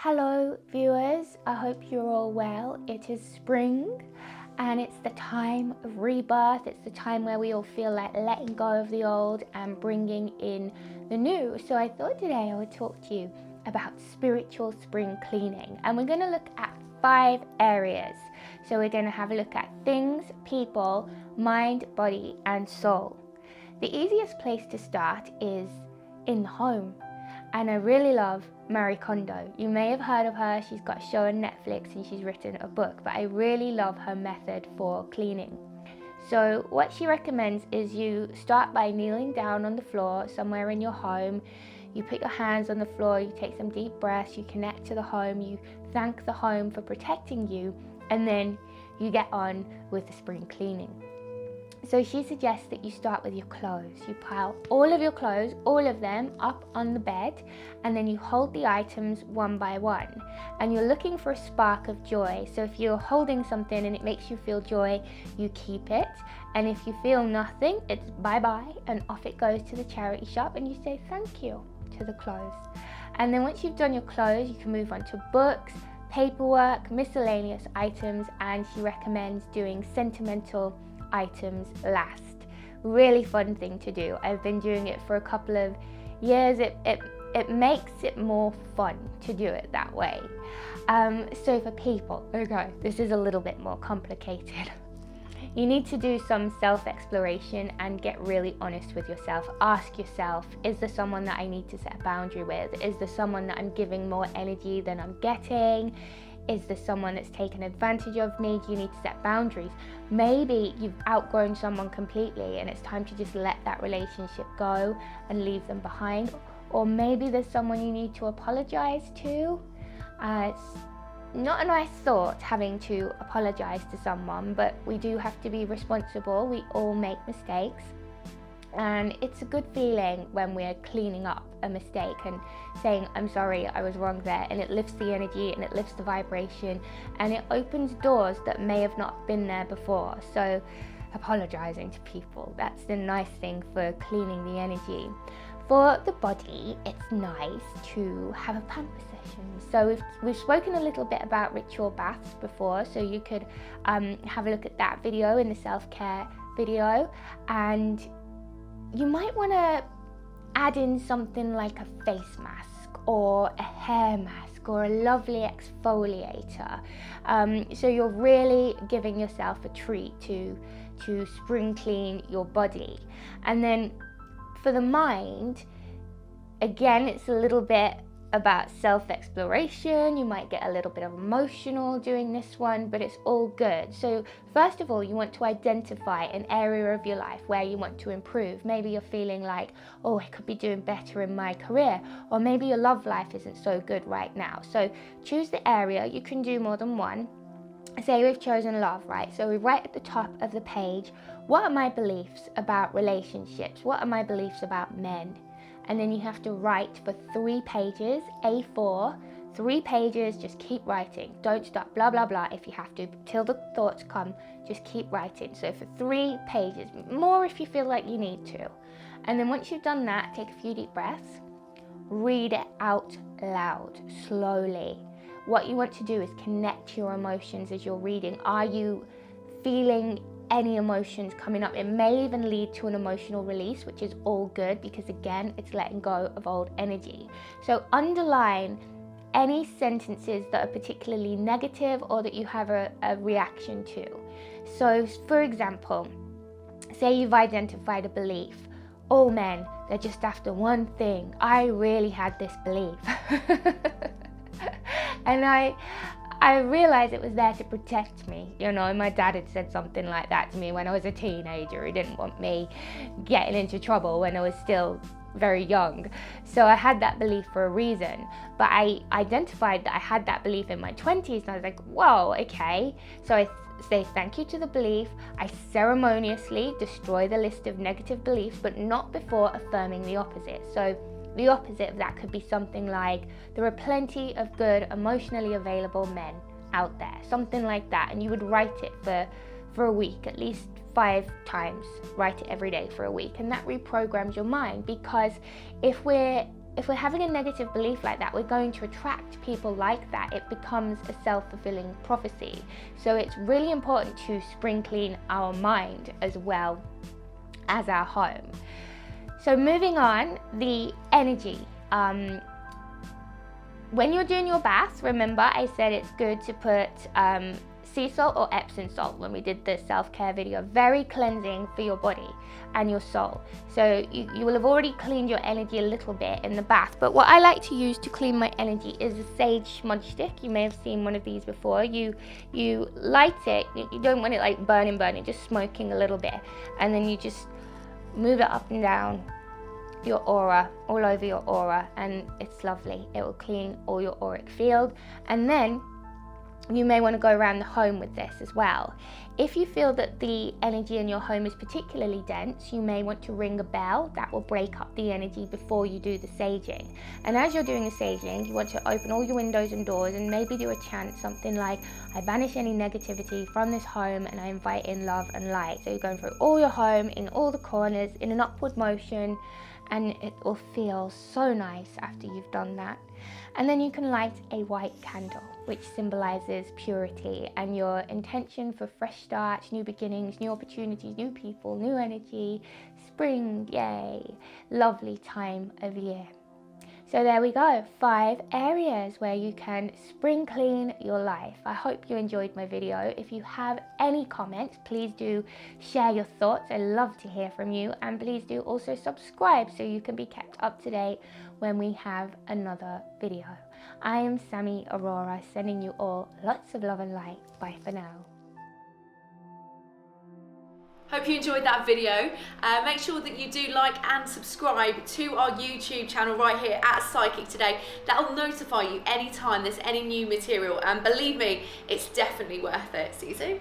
Hello viewers, I hope you're all well. It is spring and it's the time of rebirth. It's the time where we all feel like letting go of the old and bringing in the new. So I thought today I would talk to you about spiritual spring cleaning, and we're going to look at 5 areas. So we're going to have a look at things, people, mind, body and soul. The easiest place to start is in the home. And I really love Marie Kondo. You may have heard of her. She's got a show on Netflix and she's written a book, but I really love her method for cleaning. So what she recommends is you start by kneeling down on the floor somewhere in your home. You put your hands on the floor, you take some deep breaths, you connect to the home, you thank the home for protecting you, and then you get on with the spring cleaning. So she suggests that you start with your clothes. You pile all of your clothes, all of them, up on the bed, and then you hold the items one by one. And you're looking for a spark of joy. So if you're holding something and it makes you feel joy, you keep it. And if you feel nothing, it's bye-bye, and off it goes to the charity shop, and you say thank you to the clothes. And then once you've done your clothes, you can move on to books, paperwork, miscellaneous items, and she recommends doing sentimental items last. Really fun thing to do. I've been doing it for a couple of years. It makes it more fun to do it that way. So for people, okay, this is a little bit more complicated. You need to do some self-exploration and get really honest with yourself. Ask yourself, is there someone that I need to set a boundary with? Is there someone that I'm giving more energy than I'm getting? Is there someone that's taken advantage of me? Do you need to set boundaries? Maybe you've outgrown someone completely and it's time to just let that relationship go and leave them behind. Or maybe there's someone you need to apologize to. It's not a nice thought having to apologize to someone, but we do have to be responsible. We all make mistakes. And it's a good feeling when we're cleaning up a mistake and saying, I'm sorry, I was wrong there, and it lifts the energy and it lifts the vibration and it opens doors that may have not been there before. So apologizing to people, that's the nice thing for cleaning the energy. For the body, it's nice to have a pamper session. So we've spoken a little bit about ritual baths before, so you could have a look at that video in the self-care video, and you might want to add in something like a face mask or a hair mask or a lovely exfoliator. So you're really giving yourself a treat to spring clean your body. And then for the mind, again, it's a little bit about self-exploration. You might get a little bit of emotional doing this one, but it's all good. So first of all, you want to identify an area of your life where you want to improve. Maybe you're feeling like, oh, I could be doing better in my career, or maybe your love life isn't so good right now. So choose the area. You can do more than one. Say we've chosen love, right? So we write at the top of the page, what are my beliefs about relationships? What are my beliefs about men? And then you have to write for 3 pages, A4, 3 pages, just keep writing. Don't stop, blah, blah, blah, if you have to, till the thoughts come, just keep writing. So for 3 pages, more if you feel like you need to. And then once you've done that, take a few deep breaths, read it out loud, slowly. What you want to do is connect your emotions as you're reading. Are you feeling any emotions coming up? It may even lead to an emotional release, which is all good because again, it's letting go of old energy. So underline any sentences that are particularly negative or that you have a reaction to. So for example, say you've identified a belief. All men, they're just after one thing. I really had this belief. And I realized it was there to protect me. You know, my dad had said something like that to me when I was a teenager. He didn't want me getting into trouble when I was still very young. So I had that belief for a reason. But I identified that I had that belief in my 20s and I was like, whoa, okay. So I say thank you to the belief. I ceremoniously destroy the list of negative beliefs, but not before affirming the opposite. So the opposite of that could be something like, there are plenty of good, emotionally available men out there. Something like that. And you would write it for a week, at least 5 times. Write it every day for a week. And that reprograms your mind, because if we're if we're having a negative belief like that, we're going to attract people like that. It becomes a self-fulfilling prophecy. So it's really important to spring clean our mind as well as our home. So moving on, the energy. When you're doing your bath, remember I said it's good to put sea salt or Epsom salt when we did the self-care video. Very cleansing for your body and your soul. So you will have already cleaned your energy a little bit in the bath, but what I like to use to clean my energy is a sage smudge stick. You may have seen one of these before. You light it, you don't want it like burning, just smoking a little bit, and then you just move it up and down your aura, all over your aura, and it's lovely. It will clean all your auric field. And then you may want to go around the home with this as well. If you feel that the energy in your home is particularly dense, you may want to ring a bell. That will break up the energy before you do the saging. And as you're doing the saging, you want to open all your windows and doors and maybe do a chant, something like, I banish any negativity from this home and I invite in love and light. So you're going through all your home, in all the corners, in an upward motion, and it will feel so nice after you've done that. And then you can light a white candle, which symbolizes purity and your intention for fresh starts, new beginnings, new opportunities, new people, new energy, spring, yay, lovely time of year. So there we go, 5 areas where you can spring clean your life. I hope you enjoyed my video. If you have any comments, please do share your thoughts. I love to hear from you. And please do also subscribe so you can be kept up to date when we have another video. I am Sammie Aurora, sending you all lots of love and light. Bye for now. Hope you enjoyed that video. Make sure that you do like and subscribe to our YouTube channel right here at Psychic Today. That'll notify you anytime there's any new material, and believe me, it's definitely worth it. See you soon.